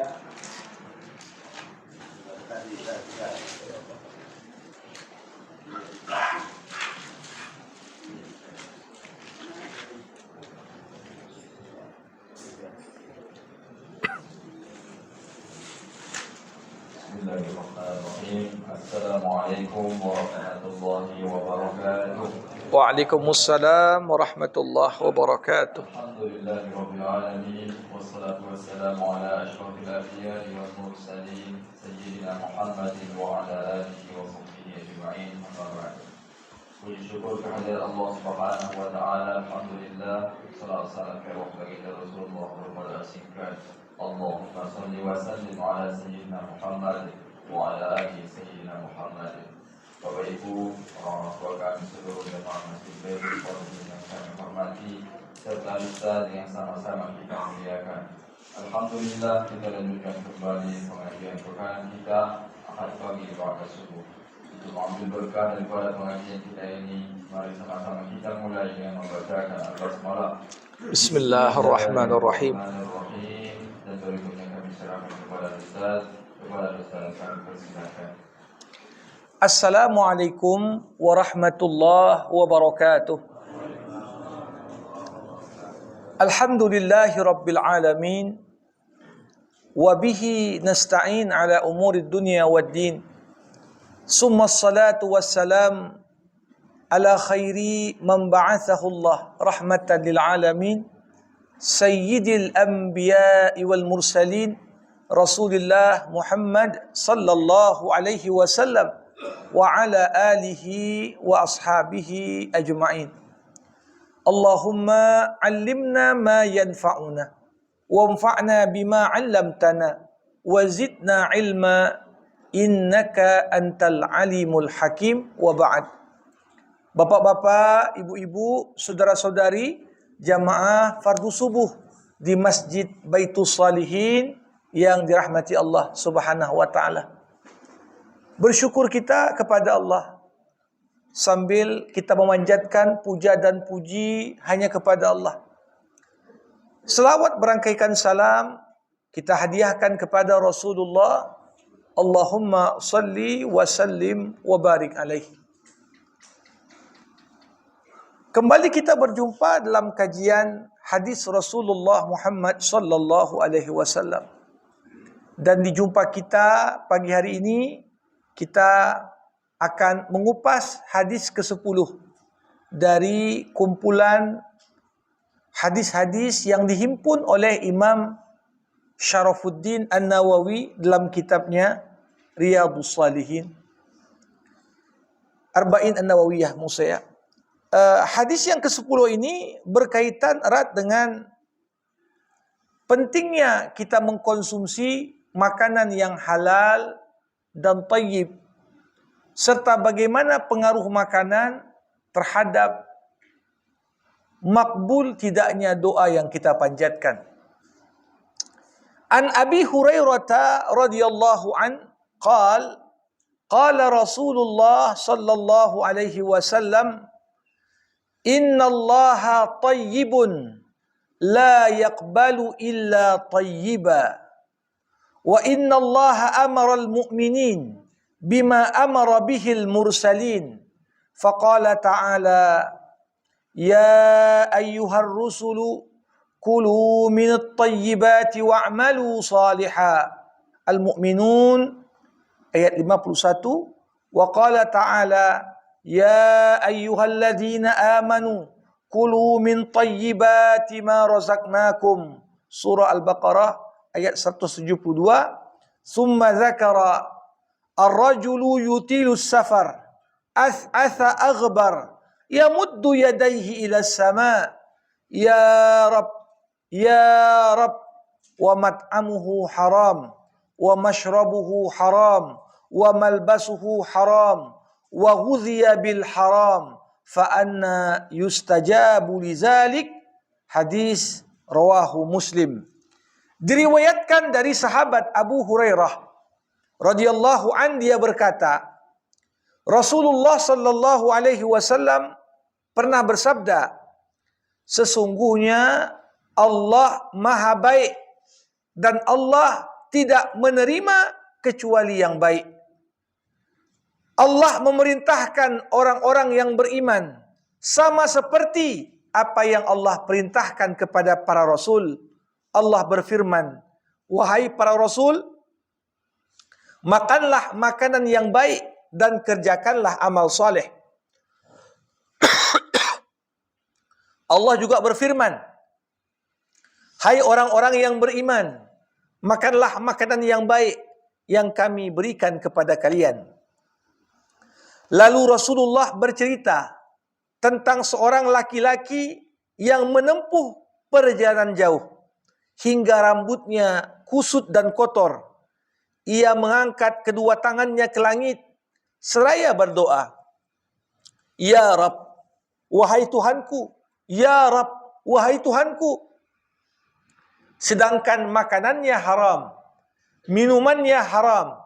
Bismillahirrahmanirrahim. Assalamualaikum warahmatullahi wabarakatuh. Waalaikumsalam warahmatullahi wabarakatuh. Alhamdulillahirabbil alamin wassalatu wassalamu ala asyrafil anbiya'i wal mursalin sayyidina Muhammadin wa ala alihi wa sahbihi ajma'in. Amma ba'd. Puji syukur kehadirat Allah Subhanahu wa taala. Alhamdulillah, salawat salam kepada baginda Rasulullah berpada singkat. Allahumma salli wa sallim ala sayyidina Muhammad wa ala alihi sayyidina Muhammad. Bapak Ibu, orang tua kami seluruh jemaah masjid Baitul Qadri yang kami hormati, serta ustaz yang sama-sama kita muliakan. Alhamdulillah, kita lanjutkan kembali pengajian pekan kita ahad pagi pada subuh. Untuk mengambil berkah daripada pengajian kita ini, mari sama-sama kita mulai dengan membacakan al-basmalah. Bismillahirrahmanirrahim. Dan berikutnya kami serahkan kepada ustaz kami persilakan. Assalamualaikum warahmatullahi wabarakatuh. Alhamdulillahi rabbil alamin. Wabihi nasta'in ala umuri dunya waddin. Summa salatu wassalam ala khairi man ba'athahu Allah rahmatan lil alamin. Sayyidil anbiya'i wal mursalin Rasulullah Muhammad sallallahu alaihi wasallam wa ala alihi wa ashabihi ajma'in. Allahumma 'allimna ma yanfa'una wanfa'na bima 'allamtana wa zidna 'ilma innaka antal alimul hakim. Wa ba'd. Bapak-bapak, ibu-ibu, saudara-saudari jamaah fardu subuh di Masjid Baitus Salihin yang dirahmati Allah Subhanahu wa taala. Bersyukur kita kepada Allah sambil kita memanjatkan puja dan puji hanya kepada Allah. Selawat berangkaikan salam kita hadiahkan kepada Rasulullah. Allahumma salli wa sallim wa barik alaihi. Kembali kita berjumpa dalam kajian hadis Rasulullah Muhammad sallallahu alaihi wasallam. Dan di jumpa kita pagi hari ini, kita akan mengupas hadis ke-10 dari kumpulan hadis-hadis yang dihimpun oleh Imam Syarafuddin An-Nawawi dalam kitabnya Riyadhus Shalihin. Arba'in An-Nawawiyah maksud saya. Hadis yang ke-10 ini berkaitan erat dengan pentingnya kita mengkonsumsi makanan yang halal dan thayyib, serta bagaimana pengaruh makanan terhadap makbul tidaknya doa yang kita panjatkan. An Abi Hurairah radhiyallahu an qala Rasulullah sallallahu alaihi wasallam, innallaha thayyibun la yaqbalu illa thayyiba. Wa inna allaha amara al-mu'minin bima amara bihil mursalin. Faqala ta'ala, ya ayyuhar rusulu kulu minat tayyibati wa'malu saliha. Al-Mu'minun ayat 51. Wa qala ta'ala, ya ayyuhalladzina amanu kulu min tayyibati ma razaqnakum. Surah Al-Baqarah ayat 172. Summa zakara ar-rajulu yutilu safar ath'atha aghbar yamuddu yadayhi ila as-sama ya rab wa mat'amuhu haram wa mashrabuhu haram wa malbasuhu haram wa ghudhiya bil haram fa anna yustajabu lidzalik. Hadis rawahu Muslim. Diriwayatkan dari sahabat Abu Hurairah radhiyallahu an, dia berkata, Rasulullah sallallahu alaihi wasallam pernah bersabda, sesungguhnya Allah Maha baik dan Allah tidak menerima kecuali yang baik. Allah memerintahkan orang-orang yang beriman sama seperti apa yang Allah perintahkan kepada para rasul. Allah berfirman, wahai para rasul, makanlah makanan yang baik dan kerjakanlah amal soleh. Allah juga berfirman, hai orang-orang yang beriman, makanlah makanan yang baik yang kami berikan kepada kalian. Lalu Rasulullah bercerita tentang seorang laki-laki yang menempuh perjalanan jauh hingga rambutnya kusut dan kotor. Ia mengangkat kedua tangannya ke langit seraya berdoa, ya Rabb, wahai Tuhanku, ya Rabb, wahai Tuhanku. Sedangkan makanannya haram, minumannya haram,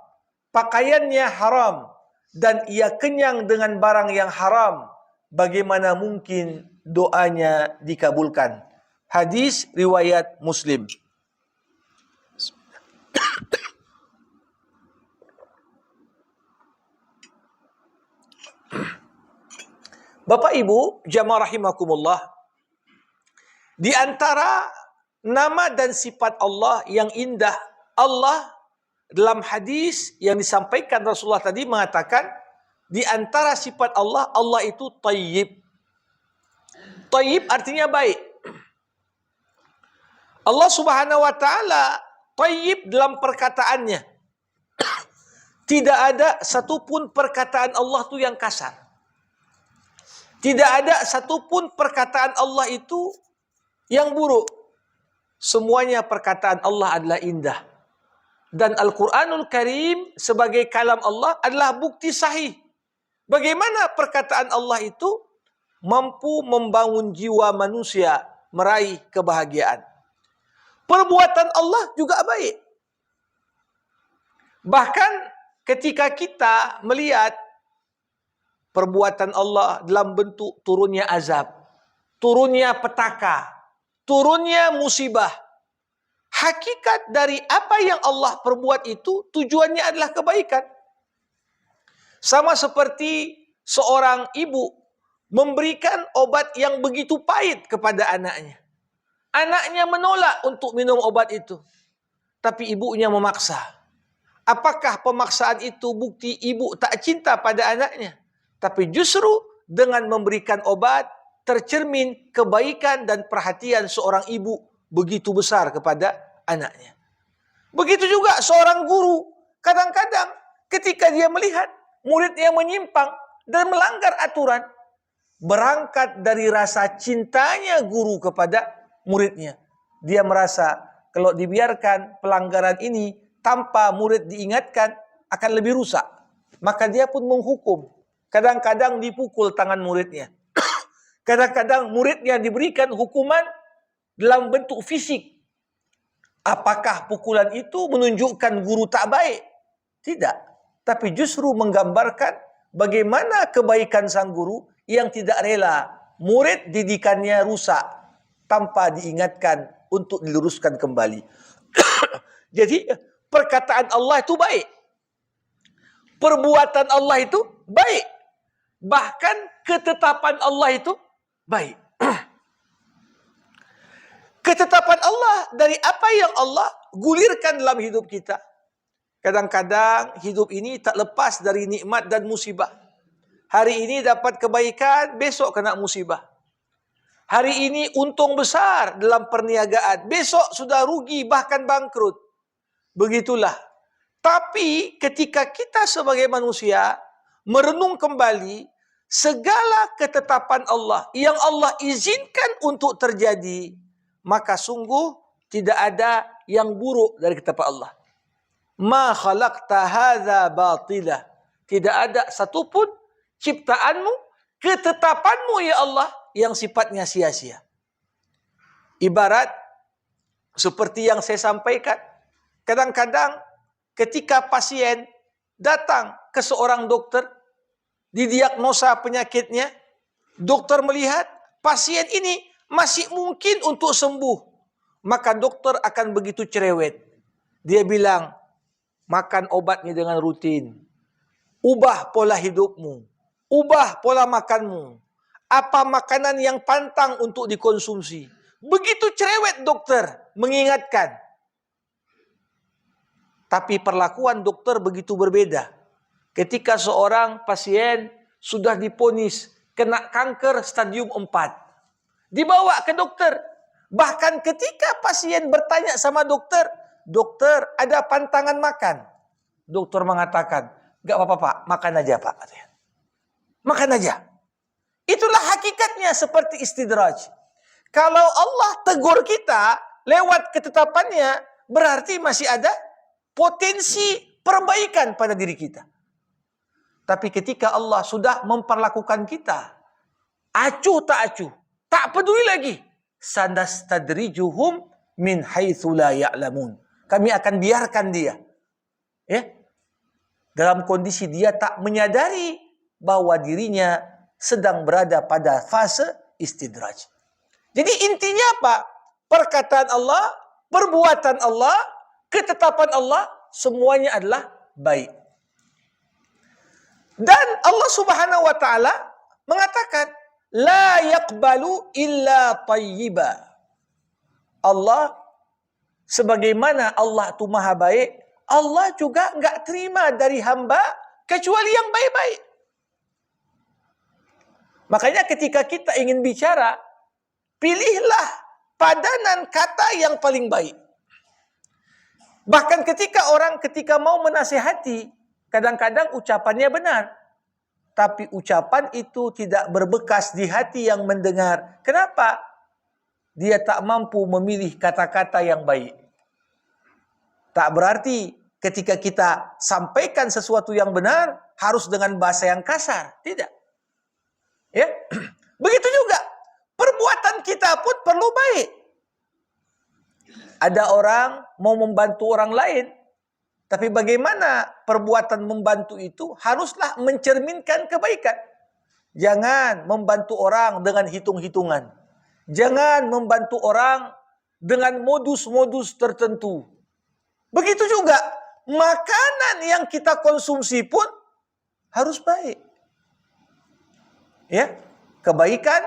pakaiannya haram, dan ia kenyang dengan barang yang haram, bagaimana mungkin doanya dikabulkan? Hadis riwayat Muslim. Bapak Ibu jamaah rahimakumullah, di antara nama dan sifat Allah yang indah, Allah dalam hadis yang disampaikan Rasulullah tadi mengatakan, di antara sifat Allah, Allah itu Thayyib. Thayyib artinya baik. Allah Subhanahu wa taala Thayyib dalam perkataannya. Tidak ada satupun perkataan Allah itu yang kasar. Tidak ada satupun perkataan Allah itu yang buruk. Semuanya perkataan Allah adalah indah. Dan Al-Quranul Karim sebagai kalam Allah adalah bukti sahih. Bagaimana perkataan Allah itu mampu membangun jiwa manusia meraih kebahagiaan. Perbuatan Allah juga baik. Bahkan ketika kita melihat perbuatan Allah dalam bentuk turunnya azab, turunnya petaka, turunnya musibah, hakikat dari apa yang Allah perbuat itu tujuannya adalah kebaikan. Sama seperti seorang ibu memberikan obat yang begitu pahit kepada anaknya. Anaknya menolak untuk minum obat itu, tapi ibunya memaksa. Apakah pemaksaan itu bukti ibu tak cinta pada anaknya? Tapi justru dengan memberikan obat tercermin kebaikan dan perhatian seorang ibu begitu besar kepada anaknya. Begitu juga seorang guru, kadang-kadang ketika dia melihat muridnya menyimpang dan melanggar aturan, berangkat dari rasa cintanya guru kepada muridnya. Dia merasa kalau dibiarkan pelanggaran ini tanpa murid diingatkan akan lebih rusak. Maka dia pun menghukum. Kadang-kadang dipukul tangan muridnya. Kadang-kadang muridnya diberikan hukuman dalam bentuk fisik. Apakah pukulan itu menunjukkan guru tak baik? Tidak. Tapi justru menggambarkan bagaimana kebaikan sang guru yang tidak rela murid didikannya rusak tanpa diingatkan untuk diluruskan kembali. Jadi perkataan Allah itu baik. Perbuatan Allah itu baik. Bahkan ketetapan Allah itu baik. Ketetapan Allah dari apa yang Allah gulirkan dalam hidup kita. Kadang-kadang hidup ini tak lepas dari nikmat dan musibah. Hari ini dapat kebaikan, besok kena musibah. Hari ini untung besar dalam perniagaan, besok sudah rugi bahkan bangkrut. Begitulah. Tapi ketika kita sebagai manusia merenung kembali segala ketetapan Allah yang Allah izinkan untuk terjadi, maka sungguh tidak ada yang buruk dari ketetapan Allah. Ma khalaqta hadza batilah. Tidak ada satupun ciptaanmu, ketetapanmu ya Allah yang sifatnya sia-sia. Ibarat seperti yang saya sampaikan, kadang-kadang ketika pasien datang ke seorang dokter, didiagnosa penyakitnya, dokter melihat pasien ini masih mungkin untuk sembuh, maka dokter akan begitu cerewet. Dia bilang, makan obatnya dengan rutin. Ubah pola hidupmu. Ubah pola makanmu. Apa makanan yang pantang untuk dikonsumsi. Begitu cerewet dokter mengingatkan. Tapi perlakuan dokter begitu berbeda. Ketika seorang pasien sudah diponis kena kanker stadium 4. Dibawa ke dokter. Bahkan ketika pasien bertanya sama dokter, dokter ada pantangan makan. Dokter mengatakan, gak apa-apa pak, makan aja pak. Makan aja. Itulah hakikatnya seperti istidraj. Kalau Allah tegur kita lewat ketetapannya, berarti masih ada potensi perbaikan pada diri kita. Tapi ketika Allah sudah memperlakukan kita, acuh tak acuh, tak peduli lagi. Sanastadrijuhum min haitsu la ya'lamun. Kami akan biarkan dia. Ya. Dalam kondisi dia tak menyadari bahwa dirinya sedang berada pada fase istidraj. Jadi intinya apa? Perkataan Allah, perbuatan Allah, ketetapan Allah, semuanya adalah baik. Dan Allah Subhanahu wa taala mengatakan, la yaqbalu illa tayyiba. Allah, sebagaimana Allah itu maha baik, Allah juga enggak terima dari hamba kecuali yang baik-baik. Makanya ketika kita ingin bicara, pilihlah padanan kata yang paling baik. Bahkan ketika mau menasihati, kadang-kadang ucapannya benar. Tapi ucapan itu tidak berbekas di hati yang mendengar. Kenapa? Dia tak mampu memilih kata-kata yang baik. Tak berarti ketika kita sampaikan sesuatu yang benar, harus dengan bahasa yang kasar. Tidak. Ya, begitu juga. Perbuatan kita pun perlu baik. Ada orang mau membantu orang lain, tapi bagaimana perbuatan membantu itu haruslah mencerminkan kebaikan. Jangan membantu orang dengan hitung-hitungan. Jangan membantu orang dengan modus-modus tertentu. Begitu juga makanan yang kita konsumsi pun harus baik. Ya, kebaikan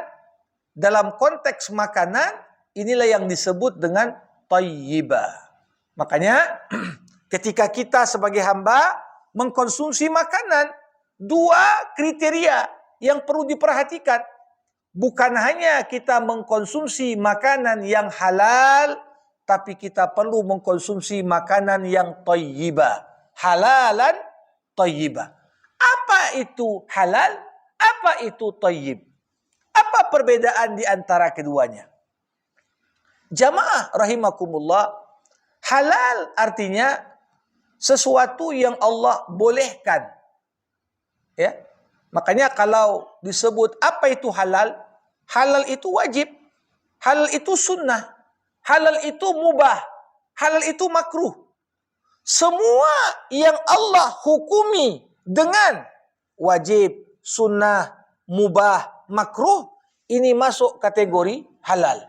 dalam konteks makanan inilah yang disebut dengan thayyibah. Makanya ketika kita sebagai hamba mengkonsumsi makanan, dua kriteria yang perlu diperhatikan. Bukan hanya kita mengkonsumsi makanan yang halal, tapi kita perlu mengkonsumsi makanan yang thayyibah. Halalan thayyibah. Apa itu halal? Apa itu thayyib? Apa perbedaan di antara keduanya? Jamaah rahimakumullah, halal artinya sesuatu yang Allah bolehkan. Ya. Makanya kalau disebut apa itu halal? Halal itu wajib. Halal itu sunnah. Halal itu mubah. Halal itu makruh. Semua yang Allah hukumi dengan wajib, sunnah, mubah, makruh, ini masuk kategori halal.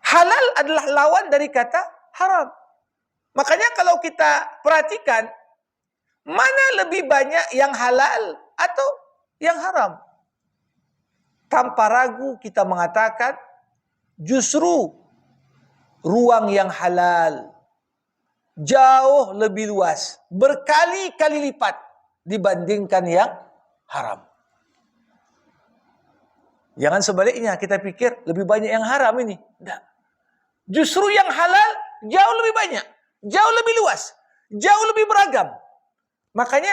Halal adalah lawan dari kata haram. Makanya kalau kita perhatikan, mana lebih banyak yang halal atau yang haram? Tanpa ragu kita mengatakan, justru ruang yang halal jauh lebih luas, berkali-kali lipat dibandingkan yang haram. Jangan sebaliknya, kita pikir lebih banyak yang haram ini. Tidak. Justru yang halal jauh lebih banyak, jauh lebih luas, jauh lebih beragam. Makanya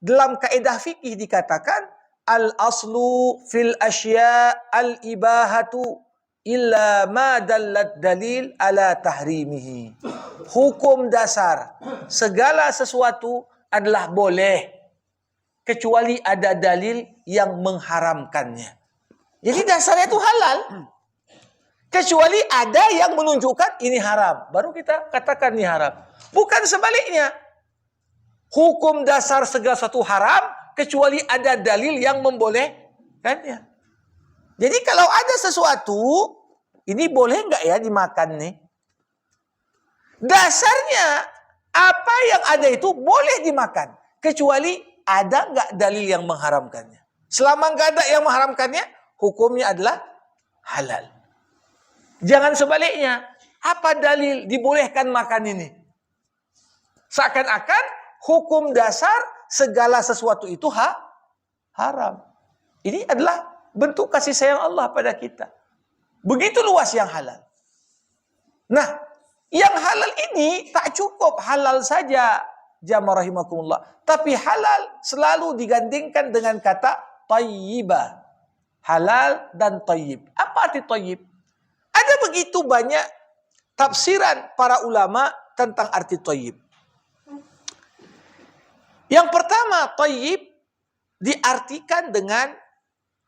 dalam kaidah fikih dikatakan al-aslu fil asya al-ibahatu illa ma dallat dalil ala tahrimihi. Hukum dasar segala sesuatu adalah boleh kecuali ada dalil yang mengharamkannya. Jadi dasarnya itu halal. Kecuali ada yang menunjukkan ini haram. Baru kita katakan ini haram. Bukan sebaliknya. Hukum dasar segala sesuatu haram kecuali ada dalil yang membolehkannya. Jadi kalau ada sesuatu, ini boleh nggak ya dimakan nih? Dasarnya apa yang ada itu boleh dimakan. Kecuali ada nggak dalil yang mengharamkannya. Selama nggak ada yang mengharamkannya, hukumnya adalah halal. Jangan sebaliknya. Apa dalil dibolehkan makan ini? Seakan-akan hukum dasar segala sesuatu itu haram. Ini adalah bentuk kasih sayang Allah pada kita. Begitu luas yang halal. Nah, yang halal ini tak cukup halal saja, jamaah rahimakumullah. Tapi halal selalu digandingkan dengan kata tayyibah. Halal dan tayyib. Apa arti tayyib? Ada begitu banyak tafsiran para ulama tentang arti tayyib. Yang pertama, tayyib diartikan dengan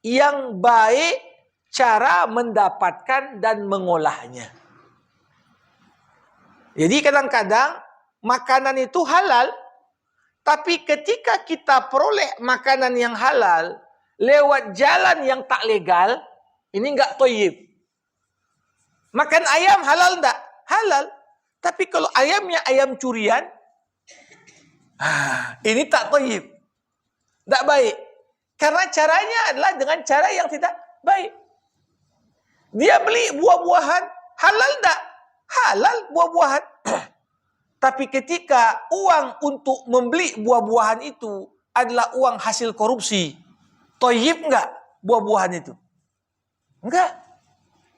yang baik cara mendapatkan dan mengolahnya. Jadi kadang-kadang makanan itu halal, tapi ketika kita peroleh makanan yang halal lewat jalan yang tak legal, ini enggak thayyib. Makan ayam halal enggak? Halal. Tapi kalau ayamnya ayam curian, ini tak thayyib. Enggak baik. Karena caranya adalah dengan cara yang tidak baik. Dia beli buah-buahan, halal enggak? Halal buah-buahan. Tapi ketika uang untuk membeli buah-buahan itu adalah uang hasil korupsi, thayyib enggak buah-buahan itu? Enggak.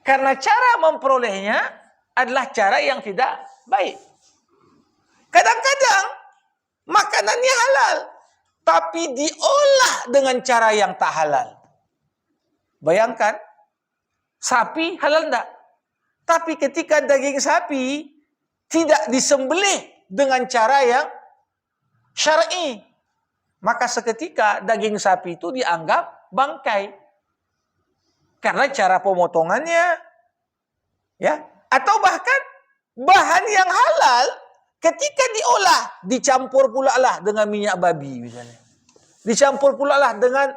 Karena cara memperolehnya adalah cara yang tidak baik. Kadang-kadang makanannya halal, tapi diolah dengan cara yang tak halal. Bayangkan, sapi halal enggak? Tapi ketika daging sapi tidak disembelih dengan cara yang syar'i, maka seketika daging sapi itu dianggap bangkai. Karena cara pemotongannya, ya, atau bahkan bahan yang halal ketika diolah dicampur pula lah dengan minyak babi misalnya. Dicampur pula lah dengan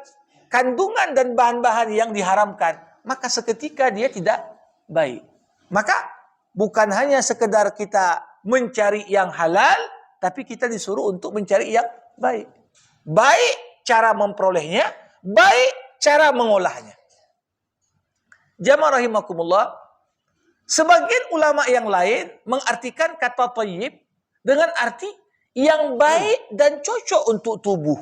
kandungan dan bahan-bahan yang diharamkan, maka seketika dia tidak baik. Maka bukan hanya sekedar kita mencari yang halal, tapi kita disuruh untuk mencari yang baik. Baik cara memperolehnya, baik cara mengolahnya. Jamaah rahimakumullah, sebagian ulama yang lain mengartikan kata thayyib dengan arti yang baik dan cocok untuk tubuh.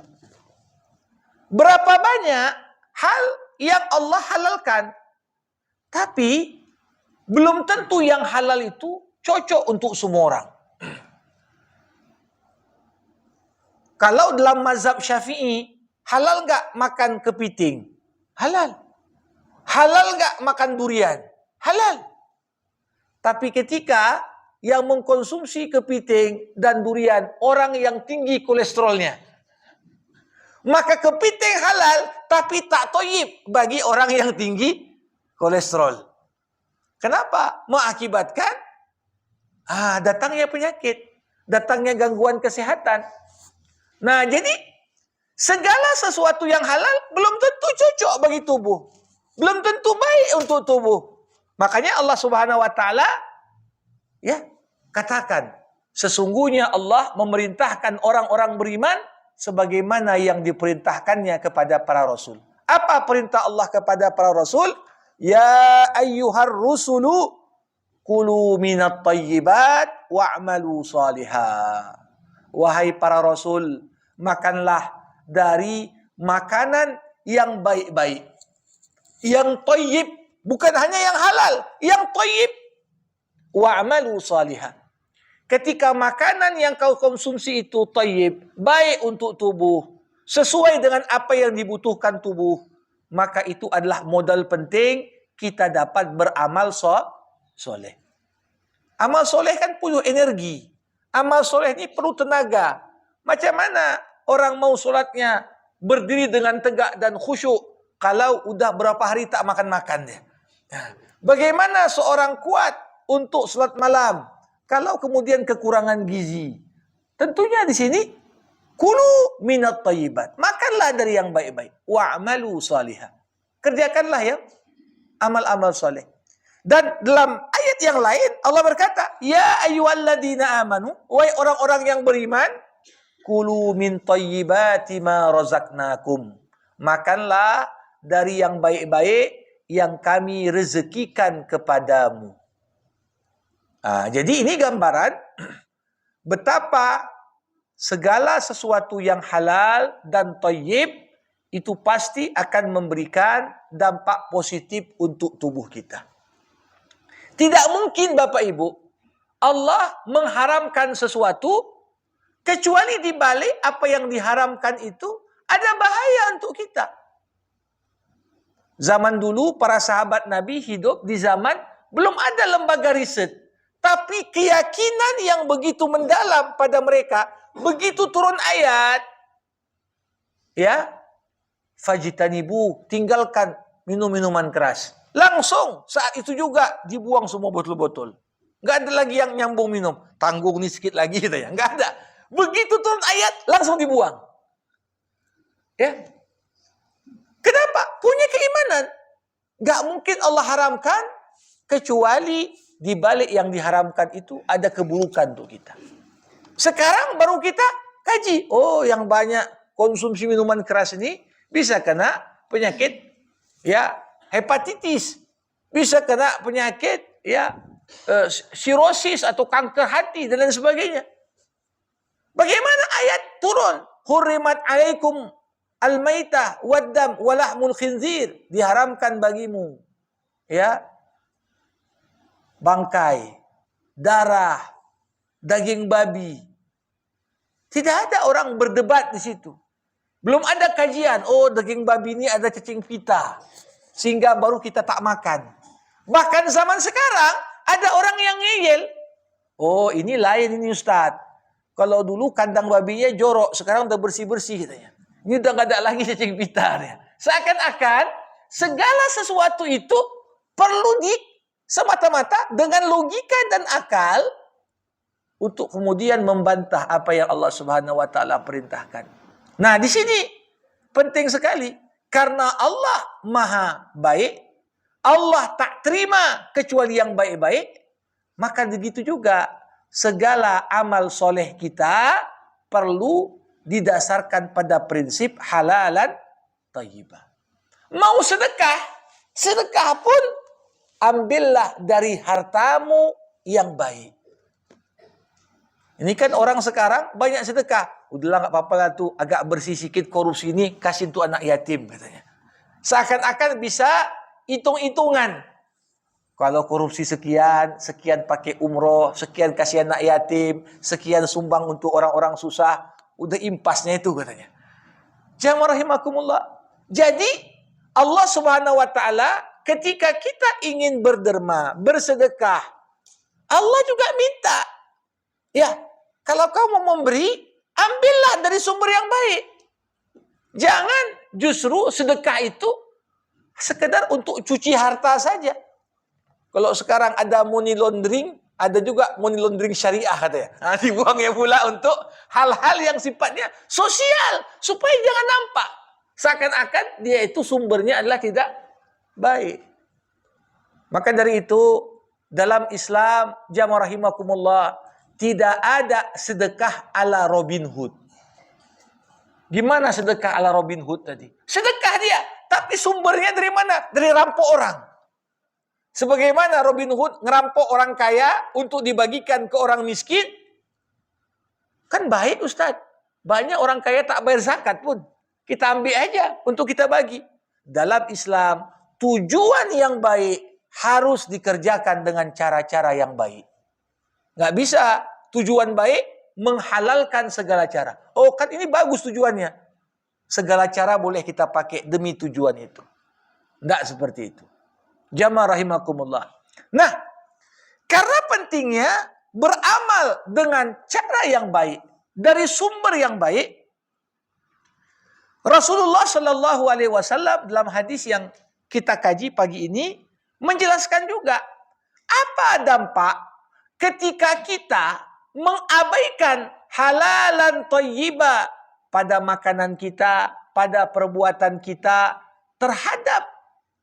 Berapa banyak hal yang Allah halalkan, tapi belum tentu yang halal itu cocok untuk semua orang. Kalau dalam mazhab Syafi'i, halal nggak makan kepiting? Halal. Halal nggak makan durian? Halal. Tapi ketika yang mengkonsumsi kepiting dan durian orang yang tinggi kolesterolnya, maka kepiting halal tapi tak thayyib bagi orang yang tinggi kolesterol. Kenapa? Mengakibatkan datangnya penyakit, datangnya gangguan kesehatan. Nah, jadi segala sesuatu yang halal belum tentu cocok bagi tubuh, belum tentu baik untuk tubuh. Makanya Allah Subhanahu wa taala ya katakan, sesungguhnya Allah memerintahkan orang-orang beriman sebagaimana yang diperintahkannya kepada para rasul. Apa perintah Allah kepada para rasul? Ya ayyuhar rusulu kulu minat tayyibat wa'malu salihah. Wahai para rasul, makanlah dari makanan yang baik-baik, yang tayyib, bukan hanya yang halal, yang tayyib. Wa'malu salihah. Ketika makanan yang kau konsumsi itu tayyib, baik untuk tubuh, sesuai dengan apa yang dibutuhkan tubuh, maka itu adalah modal penting kita dapat beramal soleh. Amal soleh kan perlu energi. Amal soleh ini perlu tenaga. Macam mana orang mau sholatnya berdiri dengan tegak dan khusyuk kalau udah berapa hari tak makan-makan dia? Bagaimana seorang kuat untuk sholat malam kalau kemudian kekurangan gizi? Tentunya di sini kulu minat thayyibat. Makanlah dari yang baik-baik. Wa'malu salihah. Kerjakanlah ya amal-amal soleh. Dan dalam ayat yang lain Allah berkata, "Ya ayyuhalladzina amanu," wahai orang-orang yang beriman, "kulu min thayyibati ma razaqnakum." Makanlah dari yang baik-baik yang kami rezekikan kepadamu. Jadi ini gambaran betapa segala sesuatu yang halal dan thayyib itu pasti akan memberikan dampak positif untuk tubuh kita. Tidak mungkin Bapak Ibu Allah mengharamkan sesuatu kecuali di balik apa yang diharamkan itu ada bahaya untuk kita. Zaman dulu para sahabat Nabi hidup di zaman belum ada lembaga riset. Tapi keyakinan yang begitu mendalam pada mereka, begitu turun ayat, ya, fajtanibu, tinggalkan minum minuman keras. Langsung saat itu juga dibuang semua botol-botol. Nggak ada lagi yang nyambung minum. Tanggung nih sedikit lagi gitu ya. Nggak ada. Begitu turun ayat, langsung dibuang. Ya. Kenapa? Punya keimanan. Nggak mungkin Allah haramkan kecuali di balik yang diharamkan itu ada keburukan untuk kita. Sekarang baru kita kaji. Oh, yang banyak konsumsi minuman keras ini bisa kena penyakit ya hepatitis, bisa kena penyakit ya sirosis atau kanker hati dan lain sebagainya. Bagaimana ayat turun? Hurrimat alaikum al-maitah wad-dam wa lahmul khinzir, diharamkan bagimu ya bangkai, darah, daging babi. Tidak ada orang berdebat di situ. Belum ada kajian, oh daging babi ini ada cacing pita, sehingga baru kita tak makan. Bahkan zaman sekarang, ada orang yang ngeyel. Oh ini lain ini Ustadz. Kalau dulu kandang babinya jorok, sekarang udah bersih-bersih katanya. Ini udah gak ada lagi cacing pita. Seakan-akan segala sesuatu itu perlu semata-mata dengan logika dan akal untuk kemudian membantah apa yang Allah Subhanahu wa taala perintahkan. Nah, di sini penting sekali karena Allah Maha baik, Allah tak terima kecuali yang baik-baik, maka begitu juga segala amal soleh kita perlu didasarkan pada prinsip halalan thayyibah. Mau sedekah, sedekah pun ambillah dari hartamu yang baik. Ini kan orang sekarang banyak sedekah. Udahlah gak apa-apa lah tuh, agak bersih sedikit korupsi ini, kasih untuk anak yatim katanya. Seakan-akan bisa hitung-hitungan. Kalau korupsi sekian, sekian pakai umroh, sekian kasih anak yatim, sekian sumbang untuk orang-orang susah. Udah impasnya itu katanya. Jamaah rahimakumullah. Jadi Allah Subhanahu wa taala ketika kita ingin berderma, bersedekah, Allah juga minta. Ya, kalau kau mau memberi, ambillah dari sumber yang baik. Jangan justru sedekah itu sekedar untuk cuci harta saja. Kalau sekarang ada money laundering, ada juga money laundering syariah katanya. Nah, dibuangnya pula untuk hal-hal yang sifatnya sosial, supaya jangan nampak. Seakan-akan dia itu sumbernya adalah tidak baik. Maka dari itu dalam Islam jamaah rahimakumullah tidak ada sedekah ala Robin Hood. Gimana sedekah ala Robin Hood tadi? Sedekah dia, tapi sumbernya dari mana? Dari rampok orang. Sebagaimana Robin Hood ngerampok orang kaya untuk dibagikan ke orang miskin. Kan baik Ustadz. Banyak orang kaya tak bayar zakat pun. Kita ambil aja untuk kita bagi. Dalam Islam, tujuan yang baik harus dikerjakan dengan cara-cara yang baik. Nggak bisa tujuan baik menghalalkan segala cara. Oh kan ini bagus tujuannya. Segala cara boleh kita pakai demi tujuan itu. Nggak seperti itu. Jamaah rahimakumullah. Nah, karena pentingnya beramal dengan cara yang baik, dari sumber yang baik, Rasulullah Shallallahu Alaihi Wasallam dalam hadis yang kita kaji pagi ini menjelaskan juga apa dampak ketika kita mengabaikan halalan thayyibah pada makanan kita, pada perbuatan kita terhadap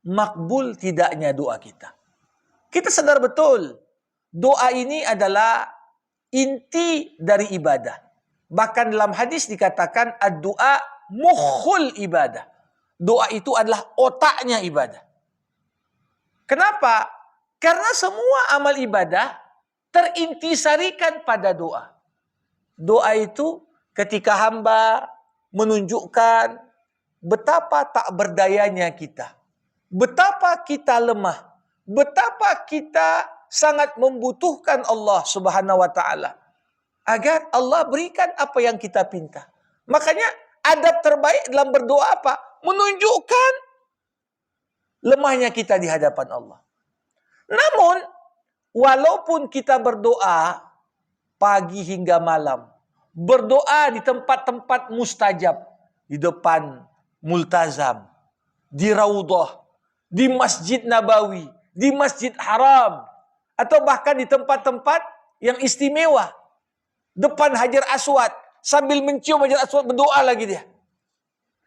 makbul tidaknya doa kita. Kita sadar betul, doa ini adalah inti dari ibadah. Bahkan dalam hadis dikatakan ad-du'a mukhul ibadah. Doa itu adalah otaknya ibadah. Kenapa? Karena semua amal ibadah terintisarikan pada doa. Doa itu ketika hamba menunjukkan betapa tak berdayanya kita. Betapa kita lemah. Betapa kita sangat membutuhkan Allah Subhanahu wa taala. Agar Allah berikan apa yang kita pinta. Makanya adab terbaik dalam berdoa apa? Menunjukkan lemahnya kita di hadapan Allah. Namun, walaupun kita berdoa pagi hingga malam, berdoa di tempat-tempat mustajab, di depan multazam, di Raudhah, di Masjid Nabawi, di Masjid Haram, atau bahkan di tempat-tempat yang istimewa, depan Hajar Aswad, sambil mencium Hajar Aswad berdoa lagi dia.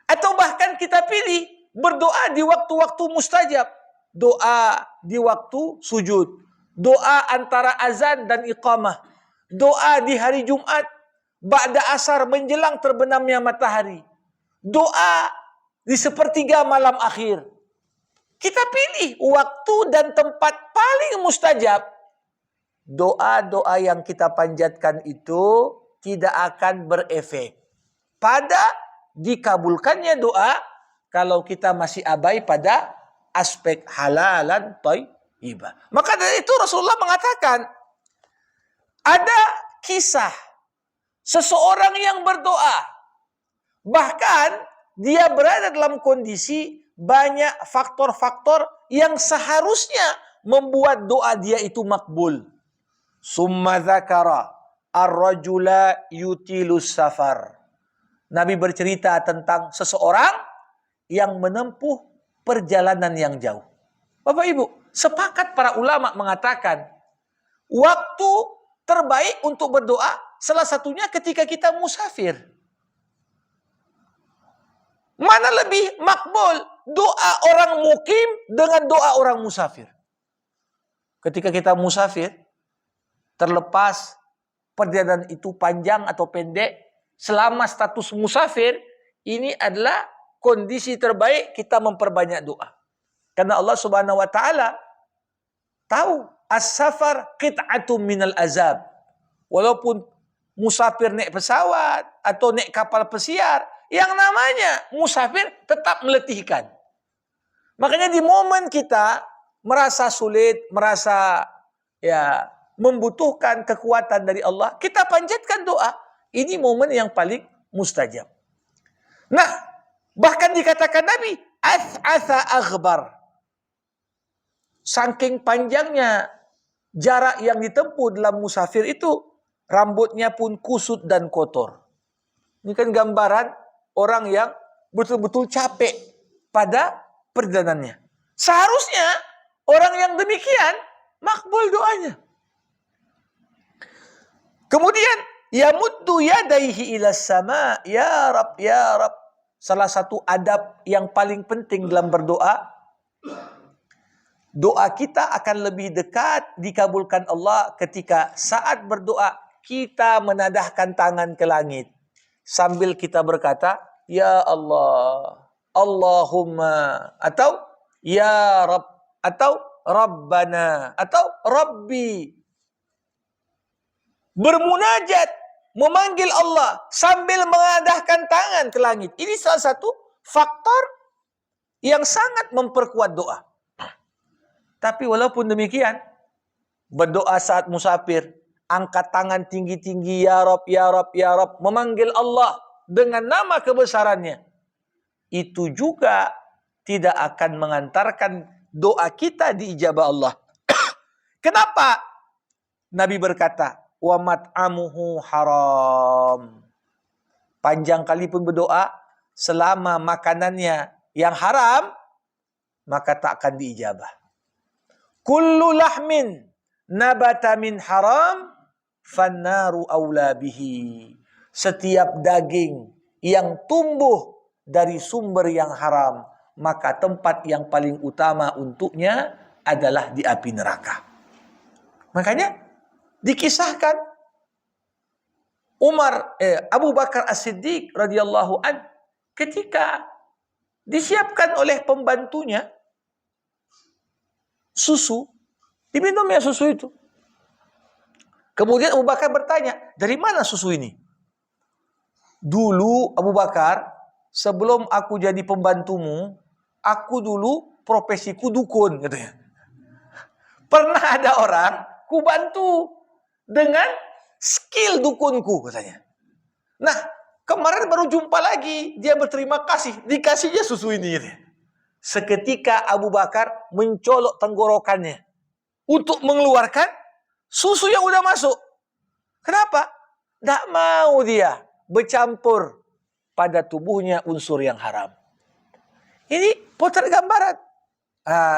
Atau bahkan kita pilih berdoa di waktu-waktu mustajab, doa di waktu sujud, doa antara azan dan iqamah, doa di hari Jumat, ba'da asar menjelang terbenamnya matahari, doa di sepertiga malam akhir. Kita pilih waktu dan tempat paling mustajab. Doa-doa yang kita panjatkan itu tidak akan berefek pada dikabulkannya doa kalau kita masih abai pada aspek halalan thayyibah. Maka dari itu Rasulullah mengatakan ada kisah seseorang yang berdoa, bahkan dia berada dalam kondisi banyak faktor-faktor yang seharusnya membuat doa dia itu makbul. Summa dzakara ar-rajula yutilus safar. Nabi bercerita tentang seseorang yang menempuh perjalanan yang jauh. Bapak Ibu, sepakat para ulama mengatakan waktu terbaik untuk berdoa salah satunya ketika kita musafir. Mana lebih makbul doa orang mukim dengan doa orang musafir? Ketika kita musafir, terlepas perjalanan itu panjang atau pendek, selama status musafir, ini adalah kondisi terbaik kita memperbanyak doa. Karena Allah Subhanahu wa taala tahu as-safar qit'atum minal azab. Walaupun musafir naik pesawat atau naik kapal pesiar, yang namanya musafir tetap meletihkan. Makanya di momen kita merasa sulit, merasa membutuhkan kekuatan dari Allah, kita panjatkan doa. Ini momen yang paling mustajab. Nah, bahkan dikatakan Nabi, as'atha aghbar. Saking panjangnya jarak yang ditempuh dalam musafir itu, rambutnya pun kusut dan kotor. Ini kan gambaran orang yang betul-betul capek pada perjalanannya. Seharusnya orang yang demikian makbul doanya. Kemudian yamuddu yadaihi ilas sama, ya Rab, ya Rab. Salah satu adab yang paling penting dalam berdoa, doa kita akan lebih dekat dikabulkan Allah ketika saat berdoa kita menadahkan tangan ke langit sambil kita berkata, ya Allah, Allahumma, atau ya Rab, atau Rabbana, atau Rabbi. Bermunajat, memanggil Allah sambil mengadahkan tangan ke langit. Ini salah satu faktor yang sangat memperkuat doa. Tapi walaupun demikian, berdoa saat musafir, angkat tangan tinggi-tinggi, ya Rab, ya Rab, ya Rab, memanggil Allah dengan nama kebesarannya, itu juga tidak akan mengantarkan doa kita diijabah Allah. Kenapa? Nabi berkata, wa mat'amuhu haram. Panjang kali pun berdoa, selama makanannya yang haram, maka tak akan diijabah. Kullu lahmin nabata min haram, fannaru awla bihi. Setiap daging yang tumbuh dari sumber yang haram, maka tempat yang paling utama untuknya adalah di api neraka. Makanya dikisahkan Abu Bakar As-Siddiq radhiyallahu an ketika disiapkan oleh pembantunya susu, diminumnya susu itu. Kemudian Abu Bakar bertanya, dari mana susu ini? Dulu Abu Bakar, sebelum aku jadi pembantumu, aku dulu profesiku dukun, katanya. Pernah ada orang ku bantu dengan skill dukunku, katanya. Nah, kemarin baru jumpa lagi, dia berterima kasih, dikasihnya susu ini, katanya. Seketika Abu Bakar mencolok tenggorokannya untuk mengeluarkan susu yang udah masuk. Kenapa? Tidak mau dia bercampur pada tubuhnya unsur yang haram. Ini potret gambaran.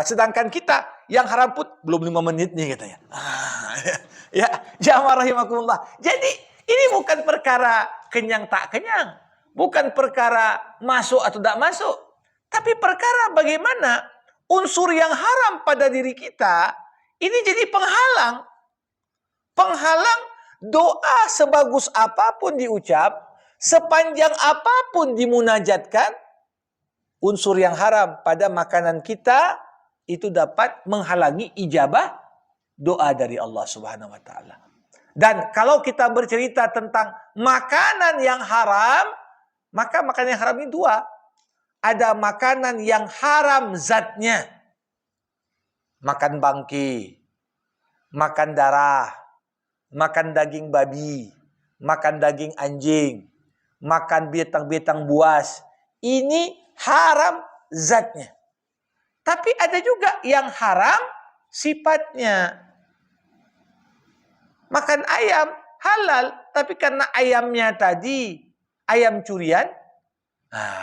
Sedangkan kita yang haram pun belum 5 menit nih katanya. Ya, jamaah rahimakumullah. Jadi ini bukan perkara kenyang tak kenyang, bukan perkara masuk atau tidak masuk, tapi perkara bagaimana unsur yang haram pada diri kita ini jadi penghalang. Penghalang doa sebagus apapun diucap, sepanjang apapun dimunajatkan, unsur yang haram pada makanan kita itu dapat menghalangi ijabah doa dari Allah Subhanahu wa taala. Dan kalau kita bercerita tentang makanan yang haram, maka makanan yang haram ini dua. Ada makanan yang haram zatnya. Makan bangkai, makan darah, makan daging babi, makan daging anjing, makan binatang-binatang buas. Ini haram zatnya. Tapi ada juga yang haram sifatnya. Makan ayam halal, tapi karena ayamnya tadi ayam curian,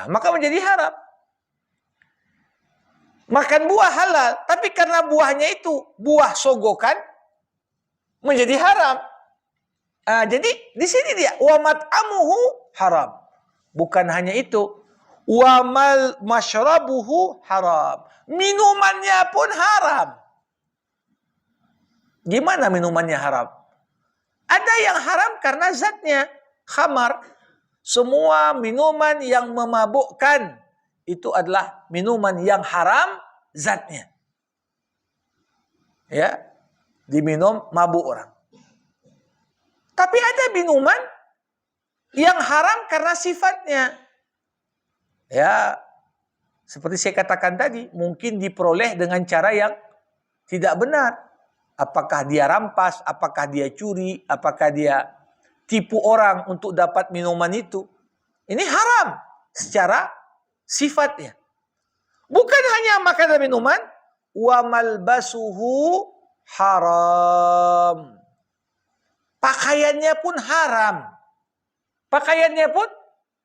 maka menjadi haram. Makan buah halal, tapi karena buahnya itu buah sogokan, menjadi haram. Jadi di sini dia wa mat'amuhu haram. Bukan hanya itu, wa masyrabuhu haram. Minumannya pun haram. Gimana minumannya haram? Ada yang haram karena zatnya, khamar. Semua minuman yang memabukkan itu adalah minuman yang haram zatnya. Ya, diminum mabuk orang. Tapi ada minuman yang haram karena sifatnya. Ya, seperti saya katakan tadi, mungkin diperoleh dengan cara yang tidak benar. Apakah dia rampas, apakah dia curi, apakah dia tipu orang untuk dapat minuman itu. Ini haram secara sifatnya. Bukan hanya makan dan minuman, wa malbasuhu haram. Pakaiannya pun haram. Pakaiannya pun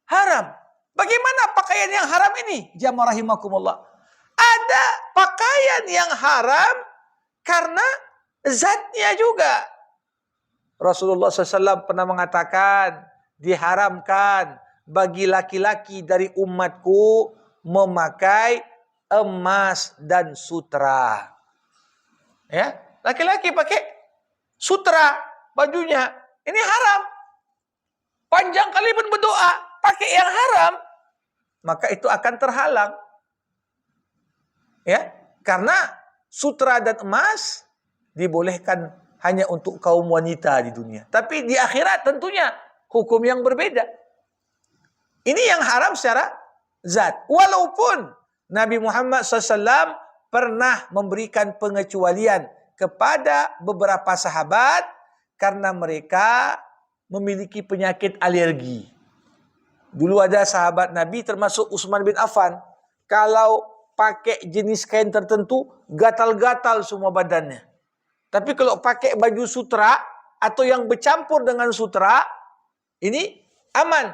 haram. Bagaimana pakaian yang haram ini? Jamaah rahimakumullah. Ada pakaian yang haram karena zatnya juga. Rasulullah SAW pernah mengatakan, diharamkan bagi laki-laki dari umatku memakai emas dan sutra. Ya, laki-laki pakai sutra bajunya. Ini haram. Panjang kali pun berdoa pakai yang haram, maka itu akan terhalang. Ya, karena sutra dan emas dibolehkan hanya untuk kaum wanita di dunia. Tapi di akhirat tentunya hukum yang berbeda. Ini yang haram secara zat. Walaupun Nabi Muhammad SAW pernah memberikan pengecualian kepada beberapa sahabat karena mereka memiliki penyakit alergi. Dulu ada sahabat Nabi termasuk Utsman bin Affan. Kalau pakai jenis kain tertentu, gatal-gatal semua badannya. Tapi kalau pakai baju sutra atau yang bercampur dengan sutra, ini aman.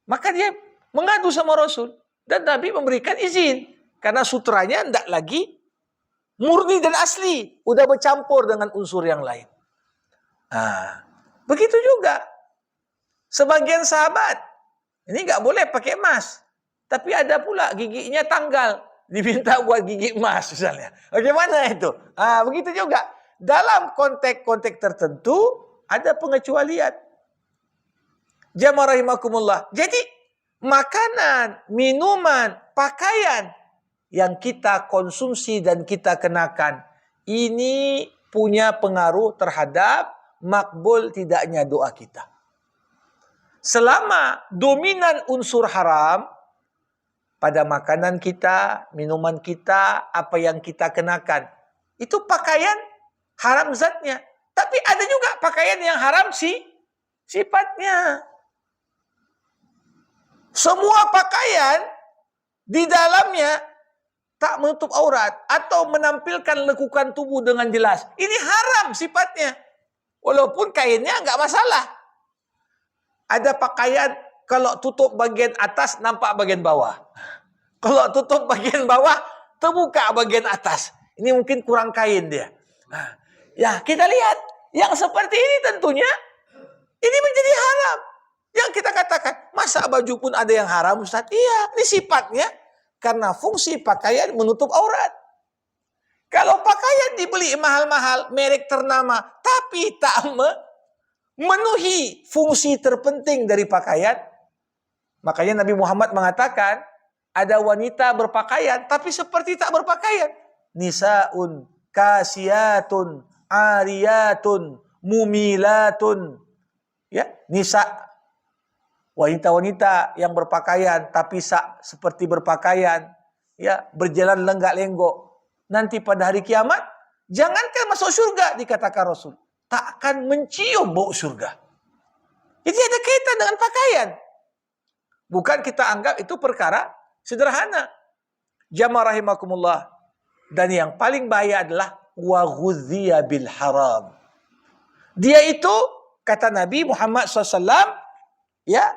Maka dia mengadu sama Rasul. Dan Nabi memberikan izin. Karena sutranya tidak lagi murni dan asli. Udah bercampur dengan unsur yang lain. Begitu juga. Sebagian sahabat, ini nggak boleh pakai emas. Tapi ada pula giginya tanggal. diminta buat gigi emas misalnya. Bagaimana itu? Begitu juga. Dalam konteks-konteks tertentu ada pengecualian. Jamaah rahimakumullah. Jadi makanan, minuman, pakaian yang kita konsumsi dan kita kenakan ini punya pengaruh terhadap makbul tidaknya doa kita. Selama dominan unsur haram pada makanan kita, minuman kita, apa yang kita kenakan, itu pakaian haram zatnya. Tapi ada juga pakaian yang haram sifatnya. Semua pakaian di dalamnya tak menutup aurat atau menampilkan lekukan tubuh dengan jelas. Ini haram sifatnya. Walaupun kainnya nggak masalah. Ada pakaian kalau tutup bagian atas nampak bagian bawah. Kalau tutup bagian bawah terbuka bagian atas. Ini mungkin kurang kain dia. Ya kita lihat yang seperti ini tentunya ini menjadi haram. Yang kita katakan masa baju pun ada yang haram Ustaz? Iya, ini sifatnya karena fungsi pakaian menutup aurat. Kalau pakaian dibeli mahal-mahal, merek ternama, tapi tak memenuhi fungsi terpenting dari pakaian, makanya Nabi Muhammad mengatakan, ada wanita berpakaian, tapi seperti tak berpakaian. Nisaun kasiyatun, ariyatun, mumilatun. Ya, nisa, wanita-wanita yang berpakaian, tapi seperti berpakaian, ya, berjalan lenggak-lenggok. Nanti pada hari kiamat, jangankan masuk surga, dikatakan Rasul, tak akan mencium bau surga. Jadi ada kaitan dengan pakaian. Bukan kita anggap itu perkara sederhana. Jamaah rahimakumullah. Dan yang paling bahaya adalah wa ghudhiya bil haram. Dia itu, kata Nabi Muhammad SAW, ya,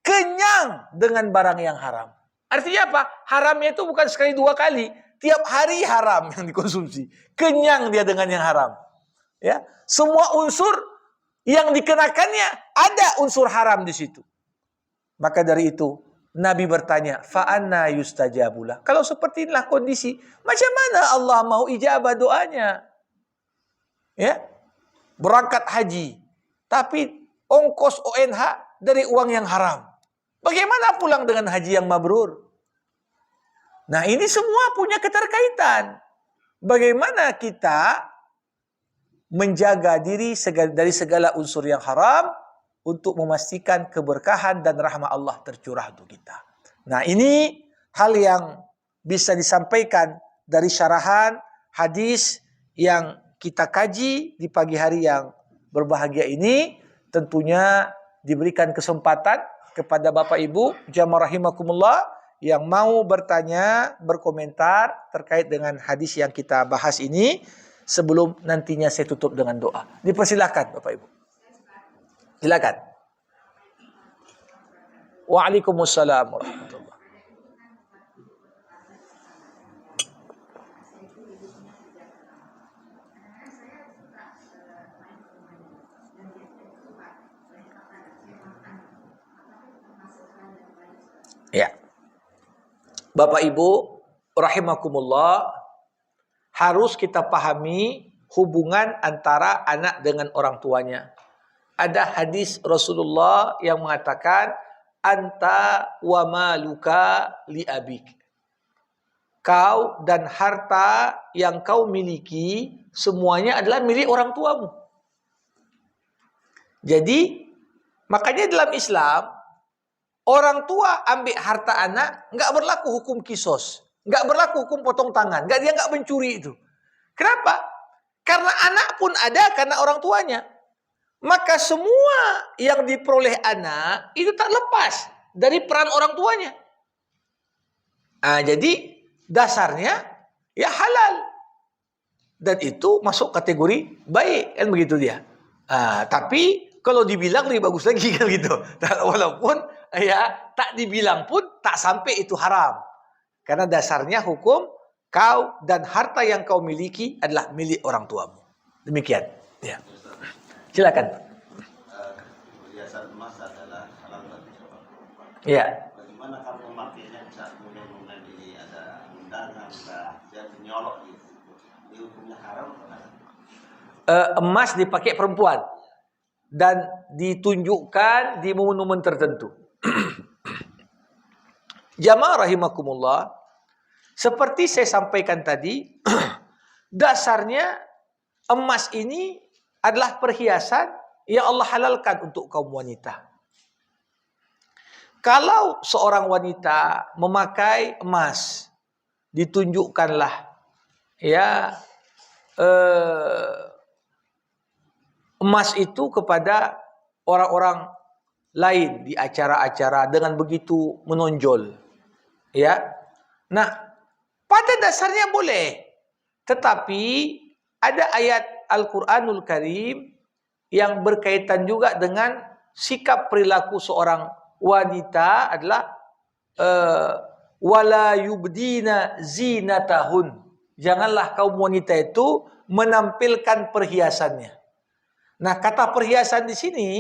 kenyang dengan barang yang haram. Artinya apa? Haramnya itu bukan sekali dua kali. Tiap hari haram yang dikonsumsi. Kenyang dia dengan yang haram. Ya, semua unsur yang dikenakannya ada unsur haram di situ. Maka dari itu Nabi bertanya, fa'anna yustajabulah. Kalau seperti inilah kondisi, macam mana Allah mau ijabah doanya? Ya, berangkat haji, tapi ongkos ONH dari uang yang haram. Bagaimana pulang dengan haji yang mabrur? Nah, ini semua punya keterkaitan. Bagaimana kita menjaga diri dari segala unsur yang haram untuk memastikan keberkahan dan rahmat Allah tercurah untuk kita. Nah, ini hal yang bisa disampaikan dari syarahan hadis yang kita kaji di pagi hari yang berbahagia ini. Tentunya diberikan kesempatan kepada Bapak Ibu jamaah rahimakumullah yang mau bertanya, berkomentar terkait dengan hadis yang kita bahas ini. Sebelum nantinya saya tutup dengan doa. Dipersilakan Bapak Ibu. Silakan. Waalaikumsalam warahmatullahi. Ya. Bapak Ibu rahimakumullah, harus kita pahami hubungan antara anak dengan orang tuanya. Ada hadis Rasulullah yang mengatakan, anta wa maluka li abik. Kau dan harta yang kau miliki semuanya adalah milik orang tuamu. Jadi, makanya dalam Islam, orang tua ambil harta anak, nggak berlaku hukum kisos. Nggak berlaku hukum potong tangan. Dia nggak mencuri itu. Kenapa? Karena anak pun ada karena orang tuanya. Maka semua yang diperoleh anak itu tak lepas dari peran orang tuanya. Jadi dasarnya ya halal. Dan itu masuk kategori baik. Kan begitu dia. Tapi kalau dibilang lebih bagus lagi kan gitu. Walaupun ya tak dibilang pun tak sampai itu haram. Karena dasarnya hukum kau dan harta yang kau miliki adalah milik orang tuamu. Demikian. Ya. Silakan. Perhiasan emas adalah halal bagi seorang perempuan. Ya. Bagaimana kamu memakainya saat momen-momen ini ada wanita yang jadi nyolok gitu. Ini hukumnya haram atau enggak? Emas dipakai perempuan dan ditunjukkan di momen-momen tertentu. Jamaah rahimakumullah, seperti saya sampaikan tadi, dasarnya emas ini adalah perhiasan yang Allah halalkan untuk kaum wanita. Kalau seorang wanita memakai emas, ditunjukkanlah ya emas itu kepada orang-orang lain di acara-acara dengan begitu menonjol. Ya. Nah, pada dasarnya boleh. Tetapi ada ayat Al-Qur'anul Karim yang berkaitan juga dengan sikap perilaku seorang wanita adalah wala yubdina zinatahun. Janganlah kaum wanita itu menampilkan perhiasannya. Nah, kata perhiasan di sini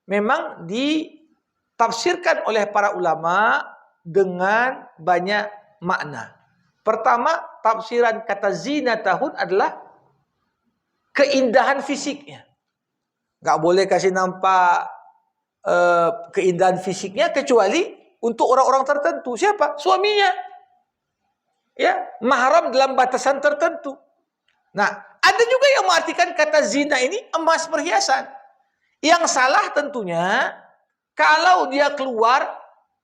memang ditafsirkan oleh para ulama dengan banyak makna. Pertama, tafsiran kata zinatahun adalah keindahan fisiknya. Gak boleh kasih nampak keindahan fisiknya kecuali untuk orang-orang tertentu. Siapa? Suaminya. Ya, mahram dalam batasan tertentu. Nah, ada juga yang mengartikan kata zina ini emas perhiasan. Yang salah tentunya kalau dia keluar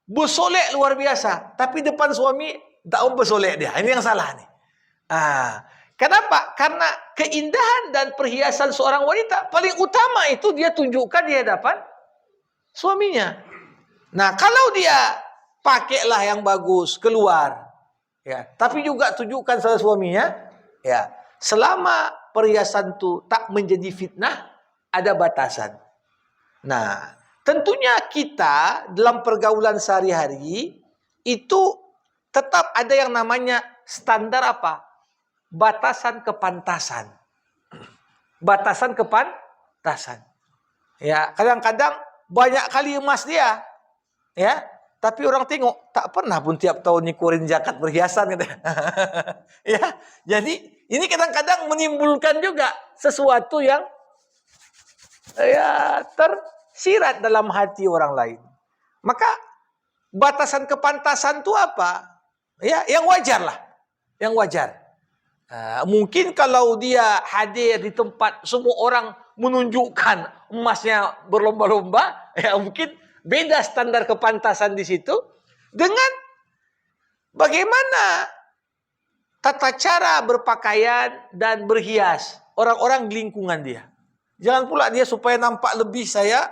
bersolek luar biasa, tapi depan suami tak bersolek dia. Ini yang salah nih. Kenapa? Karena keindahan dan perhiasan seorang wanita paling utama itu dia tunjukkan di hadapan suaminya. Nah, kalau dia pakailah yang bagus keluar, ya, tapi juga tunjukkan sama suaminya, ya, selama perhiasan itu tak menjadi fitnah, ada batasan. Nah, tentunya kita dalam pergaulan sehari-hari itu tetap ada yang namanya standar apa? Batasan kepantasan. Batasan kepantasan. Ya, kadang-kadang banyak kali emas dia. Ya, tapi orang tengok tak pernah pun tiap tahun nyikurin zakat perhiasan gitu. Ya, jadi ini kadang-kadang menimbulkan juga sesuatu yang ya tersirat dalam hati orang lain. Maka batasan kepantasan itu apa? Ya, yang wajar lah. Yang wajar. Mungkin kalau dia hadir di tempat semua orang menunjukkan emasnya berlomba-lomba, ya mungkin beda standar kepantasan di situ dengan bagaimana tata cara berpakaian dan berhias orang-orang di lingkungan dia. Jangan pula dia supaya nampak lebih saya,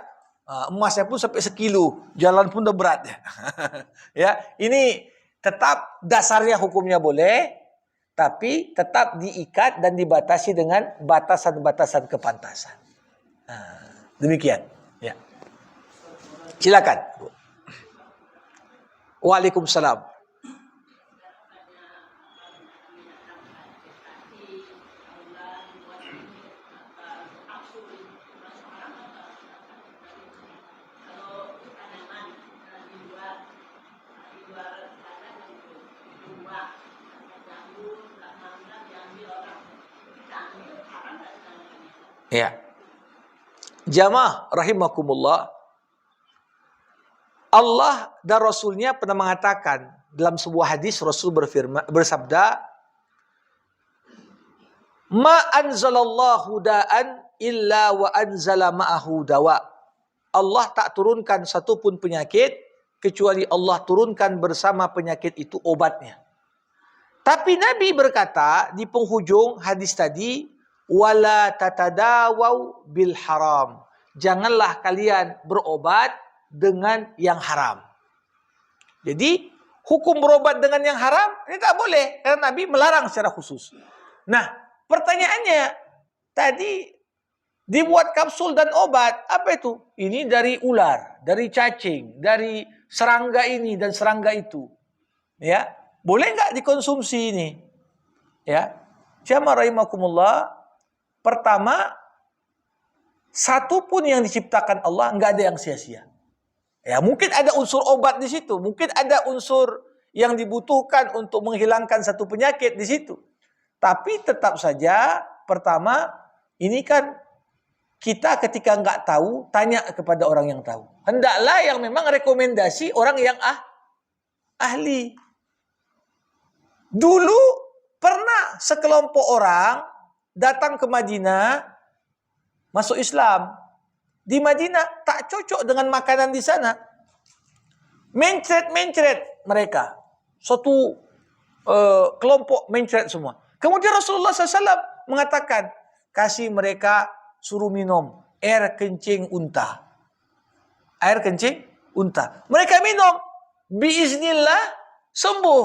emasnya pun sampai 1 kilo, jalan pun udah berat ya. Ya, ini tetap dasarnya hukumnya boleh, tapi tetap diikat dan dibatasi dengan batasan-batasan kepantasan. Demikian. Ya. Silakan. Waalaikumsalam. Ya. Jamaah rahimakumullah. Allah dan Rasulnya pernah mengatakan dalam sebuah hadis, Rasul bersabda, "Ma anzalallahu da'an illa wa anzala ma'ahu dawa." Allah tak turunkan satu pun penyakit kecuali Allah turunkan bersama penyakit itu obatnya. Tapi Nabi berkata di penghujung hadis tadi, wala tatadawau bil haram. Janganlah kalian berobat dengan yang haram. Jadi hukum berobat dengan yang haram ini tak boleh karena Nabi melarang secara khusus. Nah, pertanyaannya tadi dibuat kapsul dan obat, apa itu? Ini dari ular, dari cacing, dari serangga ini dan serangga itu. Ya, boleh nggak dikonsumsi ini? Ya, jamaah rahimakumullah. Pertama, satu pun yang diciptakan Allah nggak ada yang sia-sia. Ya, mungkin ada unsur obat di situ, mungkin ada unsur yang dibutuhkan untuk menghilangkan satu penyakit di situ. Tapi tetap saja, pertama, ini kan kita ketika nggak tahu, tanya kepada orang yang tahu. Hendaklah yang memang rekomendasi orang yang ahli. Dulu pernah sekelompok orang datang ke Madinah, masuk Islam. Di Madinah tak cocok dengan makanan di sana. Mencret mereka. Suatu kelompok mencret semua. Kemudian Rasulullah SAW mengatakan, kasih mereka suruh minum air kencing unta. Air kencing unta. Mereka minum. Biiznillah sembuh.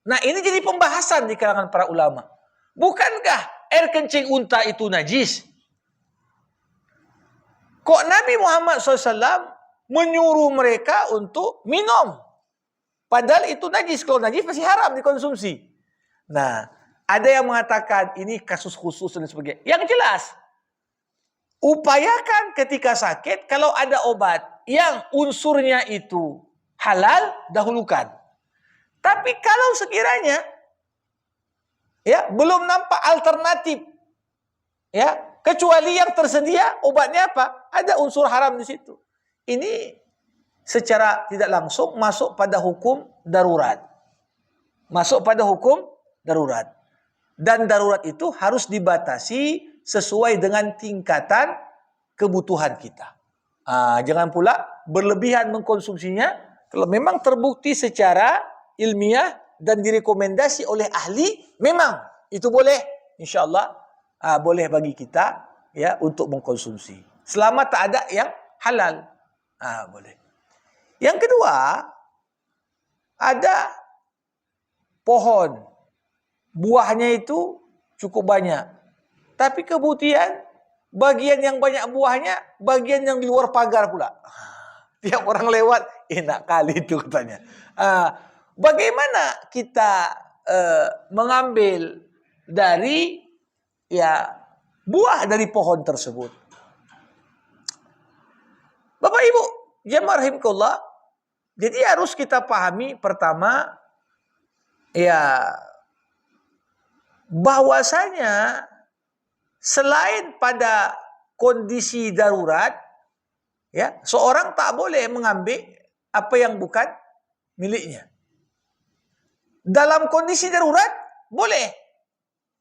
Nah, ini jadi pembahasan di kalangan para ulama. Bukankah air kencing unta itu najis? Kok Nabi Muhammad SAW menyuruh mereka untuk minum? Padahal itu najis. Kalau najis pasti haram dikonsumsi. Nah, ada yang mengatakan ini kasus khusus dan sebagainya. Yang jelas, upayakan ketika sakit, kalau ada obat yang unsurnya itu halal, dahulukan. Tapi kalau sekiranya belum nampak alternatif, kecuali yang tersedia obatnya apa? Ada unsur haram di situ. Ini secara tidak langsung masuk pada hukum darurat. Masuk pada hukum darurat. Dan darurat itu harus dibatasi sesuai dengan tingkatan kebutuhan kita. Jangan pula berlebihan mengkonsumsinya. Kalau memang terbukti secara ilmiah dan direkomendasi oleh ahli, memang itu boleh, insyaAllah boleh bagi kita untuk mengkonsumsi. Selama tak ada yang halal, boleh. Yang kedua, ada pohon. Buahnya itu cukup banyak. Tapi kemudian bagian yang banyak buahnya, bagian yang di luar pagar pula. Tiap orang lewat, enak kali itu katanya. Bagaimana kita mengambil dari buah dari pohon tersebut? Bapak Ibu, jemaah rahimakumullah, jadi harus kita pahami pertama bahwasanya selain pada kondisi darurat, seorang tak boleh mengambil apa yang bukan miliknya. Dalam kondisi darurat boleh.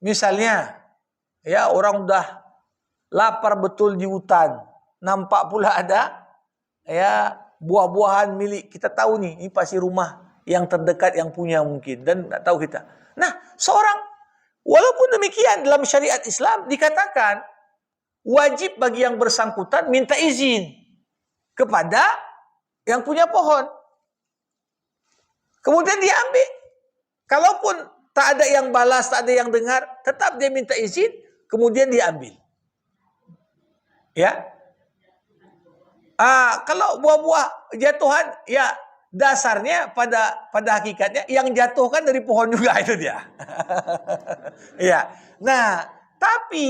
Misalnya, orang udah lapar betul di hutan, nampak pula ada buah-buahan milik kita tahu nih, ini pasti rumah yang terdekat yang punya mungkin, dan tak tahu kita. Nah, seorang, walaupun demikian dalam syariat Islam dikatakan wajib bagi yang bersangkutan minta izin kepada yang punya pohon. Kemudian dia ambil. Kalaupun tak ada yang balas, tak ada yang dengar, tetap dia minta izin, kemudian dia ambil. Kalau buah-buah jatuhan, dasarnya pada hakikatnya yang jatuhkan dari pohon juga, itu dia. Nah, tapi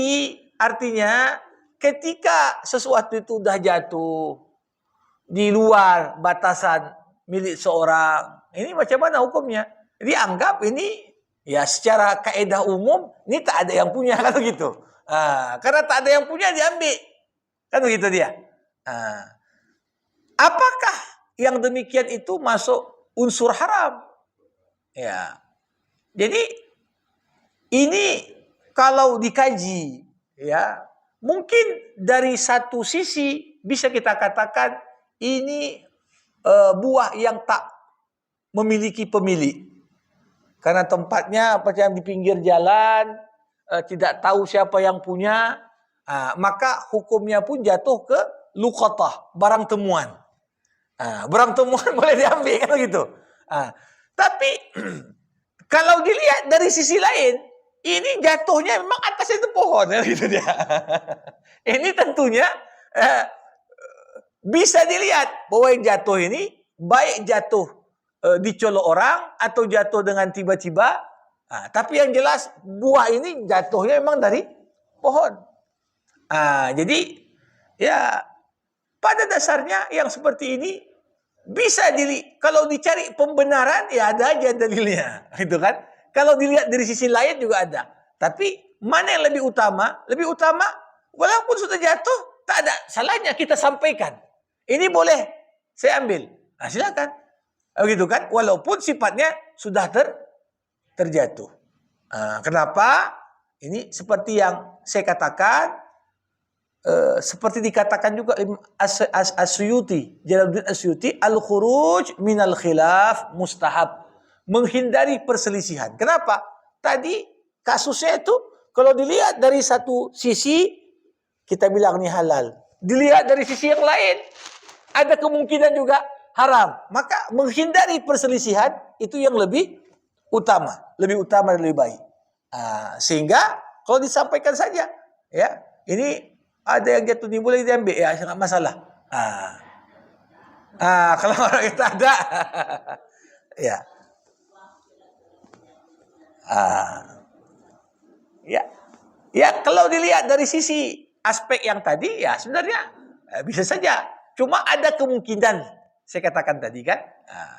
artinya ketika sesuatu itu sudah jatuh di luar batasan milik seorang, ini macam mana hukumnya? Dianggap ini secara kaedah umum ini tak ada yang punya, kan begitu. Karena tak ada yang punya diambil, kan begitu dia. Apakah yang demikian itu masuk unsur haram? Jadi ini kalau dikaji, mungkin dari satu sisi bisa kita katakan ini buah yang tak memiliki pemilik. Karena tempatnya yang di pinggir jalan, tidak tahu siapa yang punya, maka hukumnya pun jatuh ke luqatah, barang temuan. Barang temuan boleh diambil, kan gitu. Tapi kalau dilihat dari sisi lain, ini jatuhnya memang atas itu pohon, gitu dia. Ini tentunya bisa dilihat bahwa yang jatuh ini baik jatuh dicolok orang atau jatuh dengan tiba-tiba. Tapi yang jelas buah ini jatuhnya memang dari pohon. Jadi pada dasarnya yang seperti ini Bisa kalau dicari pembenaran ya ada aja dalilnya, gitu kan? Kalau dilihat dari sisi lain juga ada. Tapi mana yang lebih utama? Lebih utama walaupun sudah jatuh tak ada salahnya kita sampaikan. Ini boleh saya ambil. Nah, silakan. Begitu kan? Walaupun sifatnya sudah terjatuh. Kenapa? Ini seperti yang saya katakan, seperti dikatakan juga As-Suyuti, Jalaluddin As-Suyuti, al-khuruj minal khilaf mustahab. Menghindari perselisihan. Kenapa? Tadi kasusnya itu kalau dilihat dari satu sisi kita bilang ini halal. Dilihat dari sisi yang lain ada kemungkinan juga haram. Maka menghindari perselisihan itu yang lebih utama, dan lebih baik. Sehingga kalau disampaikan saja, ya ini ada yang jatuh ni boleh diambil ya, sangat masalah. Kalau orang kita ada, ya, ya kalau dilihat dari sisi aspek yang tadi ya sebenarnya bisa saja. Cuma ada kemungkinan saya katakan tadi kan.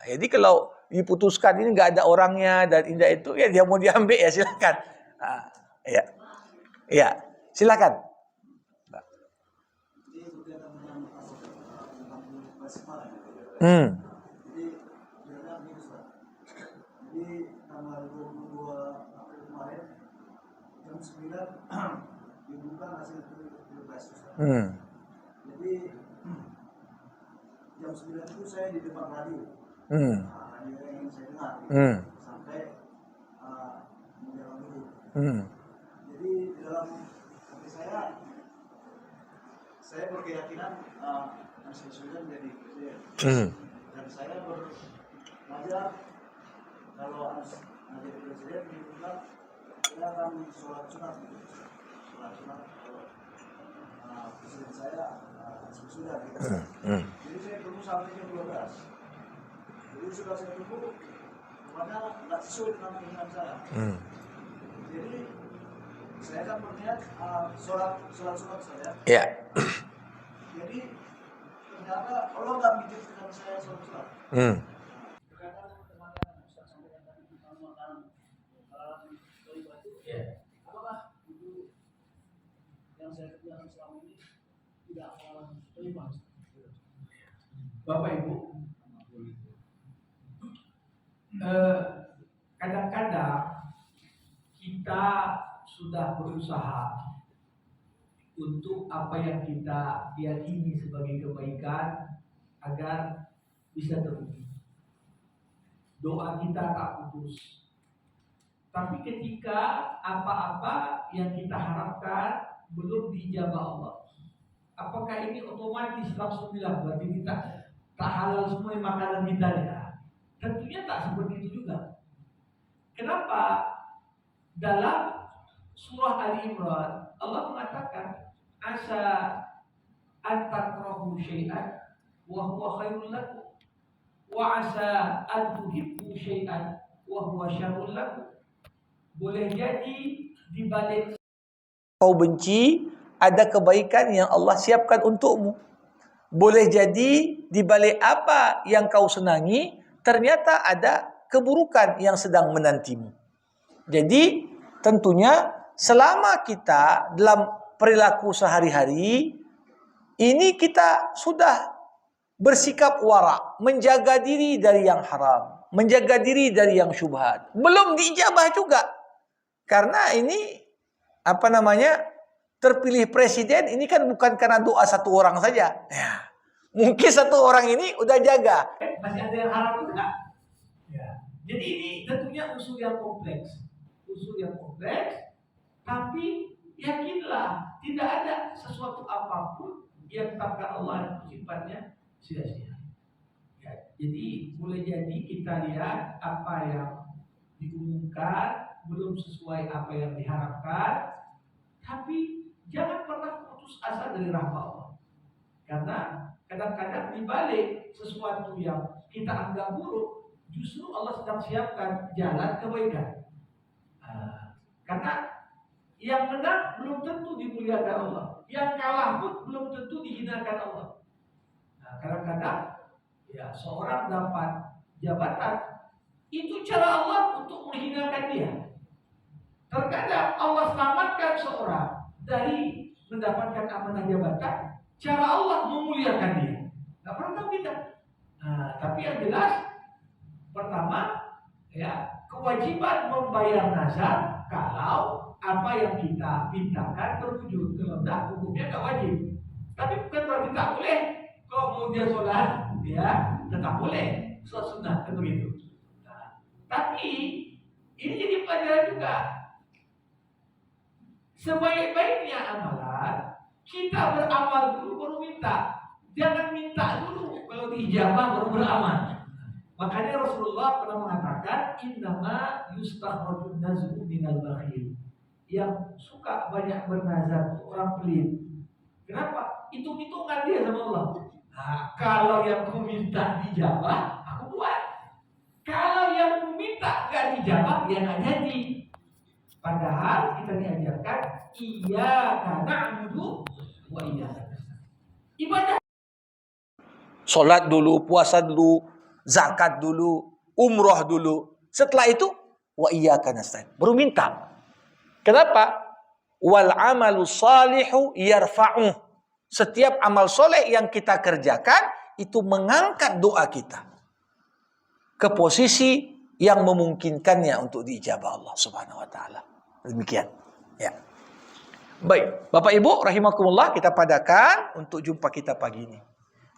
Jadi kalau diputuskan ini nggak ada orangnya dan indah itu ya dia mau diambil ya silakan. Ya silakan. Jadi tanggal 22 April kemarin jam 9 diumumkan hasil pilpres. Jadi jam 9 itu saya di depan radio. Radio yang saya dengar sampai menjelang dulu. Jadi di dalam hati saya berkeyakinan Anies Baswedan jadi presiden. Dan saya belajar kalau Anies jadi presiden dibutuhkan saya akan sholat sunat kalau presiden saya Anies Baswedan. Jadi saya tunggu sampai jam 12. Jadi sudah saya tunggu, rupanya nggak sesuai dengan keinginan saya. Jadi saya akan berniat sholat sunat saya. Ya. Jadi ternyata Allah nggak mengizinkan saya sholat sunat. Karena teman-teman Ustaz sampaikan tadi kita makan apakah itu yang saya kerjakan selama ini tidak terima? Bapak Ibu, kadang-kadang kita sudah berusaha untuk apa yang kita yakini sebagai kebaikan agar bisa terwujud. Doa kita tak putus. Tapi ketika apa-apa yang kita harapkan belum dijabah Allah, apakah ini otomatis langsung bilang berarti kita tak halal semua makanan kita ya? Tentunya tak seperti itu juga. Kenapa? Dalam surah Ali Imran Allah mengatakan asa antakrahu syai'an wa huwa khairul lakum wa asa an tuhibbu syai'an wa huwa syarrul lakum. Boleh jadi di balik kau benci ada kebaikan yang Allah siapkan untukmu. Boleh jadi di balik apa yang kau senangi ternyata ada keburukan yang sedang menantimu. Jadi tentunya selama kita dalam perilaku sehari-hari ini kita sudah bersikap wara, menjaga diri dari yang haram, menjaga diri dari yang syubhat. Belum diijabah juga. Karena ini terpilih presiden ini kan bukan karena doa satu orang saja. Ya. Mungkin satu orang ini udah jaga. Masih ada yang haram juga. Ya. Jadi ini tentunya usul yang kompleks. Tapi yakinlah tidak ada sesuatu apapun yang ditetapkan Allah itu sifatnya sia-sia. Ya, jadi boleh jadi kita lihat apa yang diumumkan belum sesuai apa yang diharapkan, tapi jangan pernah putus asa dari rahmat Allah. Karena kadang-kadang di balik sesuatu yang kita anggap buruk, justru Allah sedang siapkan jalan kebaikan. Karena yang menang belum tentu dimuliakan Allah, yang kalah pun belum tentu dihinakan Allah. Kadang-kadang ya seorang dapat jabatan, itu cara Allah untuk menghinakan dia. Terkadang Allah selamatkan seorang dari mendapatkan amanah jabatan, cara Allah memuliakan dia. Nggak pernah tahu kita. Nah, tapi yang jelas, pertama, ya kewajiban membayar nazar kalau apa yang kita mintakan terwujud. Kalau tidak, hukumnya nggak wajib. Tapi bukan berarti tak boleh. Kalau mau dia sholat, ya tetap boleh. Sholat sunnah, kan begitu. Nah, tapi ini jadi pelajaran juga. Sebaik-baiknya amalan, kita beramal dulu baru minta. Jangan minta dulu, kalau diijabah baru beramal. Makanya Rasulullah pernah mengatakan, innama yustakhrajun nazru minal bakhil. Yang suka banyak bernazar itu orang pelit. Kenapa? Hitung-hitungan dia sama Allah. Nah, kalau yang ku minta dijabah, aku buat. Kalau yang ku minta gak dijabah, ya gak jadi. Padahal kita diajarkan iyyaka na'budu wa iyyaka nasta'in. Ibadah. Sholat dulu, puasa dulu, zakat dulu, umroh dulu. Setelah itu wa iyyaka nasta'in. Baru minta. Kenapa? Wal amalu salihu yarfa'u. Setiap amal soleh yang kita kerjakan itu mengangkat doa kita ke posisi yang memungkinkannya untuk diijabah Allah Subhanahu wa taala. Demikian. Ya. Baik, Bapak Ibu rahimakumullah, kita padakan untuk jumpa kita pagi ini.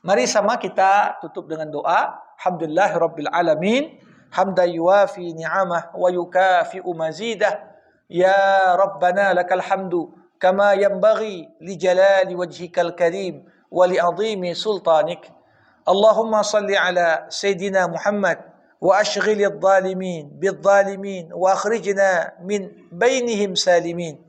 Mari sama kita tutup dengan doa. Alhamdulillahirabbil alamin, hamdan yuwafi ni'amah wa yukafi'u mazidah. Ya Rabbana lakal hamdu kama yanbaghi li jalali wajhikal karim wa li 'azimi sultanik. Allahumma salli ala Sayyidina Muhammad wa ashghilidh dhalimin bidh-dhalimin wa akhrijna min bainihim salimin.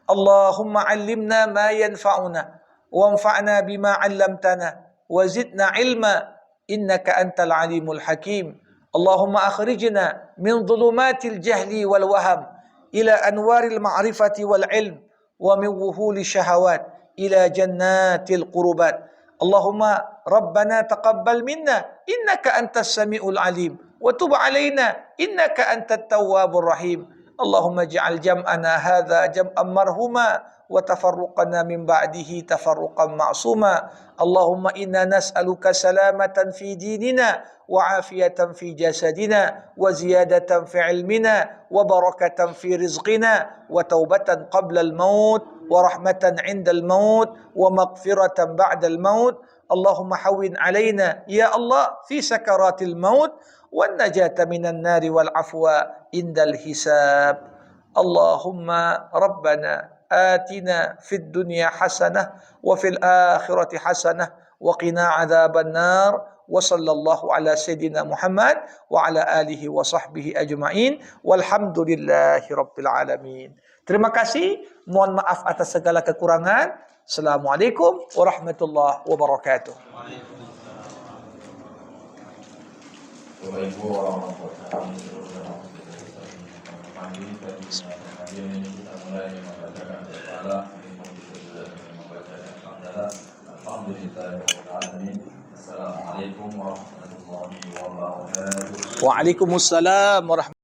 Allahumma 'allimna ma yanfa'una wanfa'na bima 'allamtana wa zidna 'ilma innaka antal 'alimul hakim. Allahumma akhrijna min dhulumatil jahli wal waham ila anwaril ma'rifati wal 'ilm wa min wuhuli syahawat ila jannatil qurubat. Allahumma rabbana taqabbal minna innaka antas samiul alim wa tub alaina innaka antat tawwabur rahim. Allahumma ij'al jam'ana hadza jam'an marhuma wa tafarruqana min ba'dihi tafarruqan ma'suma. Allahumma inna nas'aluka salamatan fi dinina wa afiyatan fi jasadina wa ziyadatan fi ilmina wa barakatan fi rizqina wa taubatan qabla al-maut wa rahmatan 'inda al-maut wa maghfiratan ba'da al-maut. Allahumma hawwin 'alaina ya Allah fi sakaratil maut wan najata minan nari wal afwa indal hisab. Allahumma rabbana atina fid dunya hasanah wa fil akhirati hasanah wa qina adzaban nar. Wa sallallahu ala sayyidina Muhammad wa ala alihi wa sahbihi ajma'in walhamdulillahi rabbil alamin. Terima kasih, mohon maaf atas segala kekurangan. Assalamualaikum warahmatullahi wabarakatuh. Bapak Ibu orang-orang kita mulai membacakan kepala, membacakan alhamdulillahirobbilalamin. Assalamualaikum warahmatullahi wabarakatuh. Waalaikumsalam warahmatullahi wabarakatuh.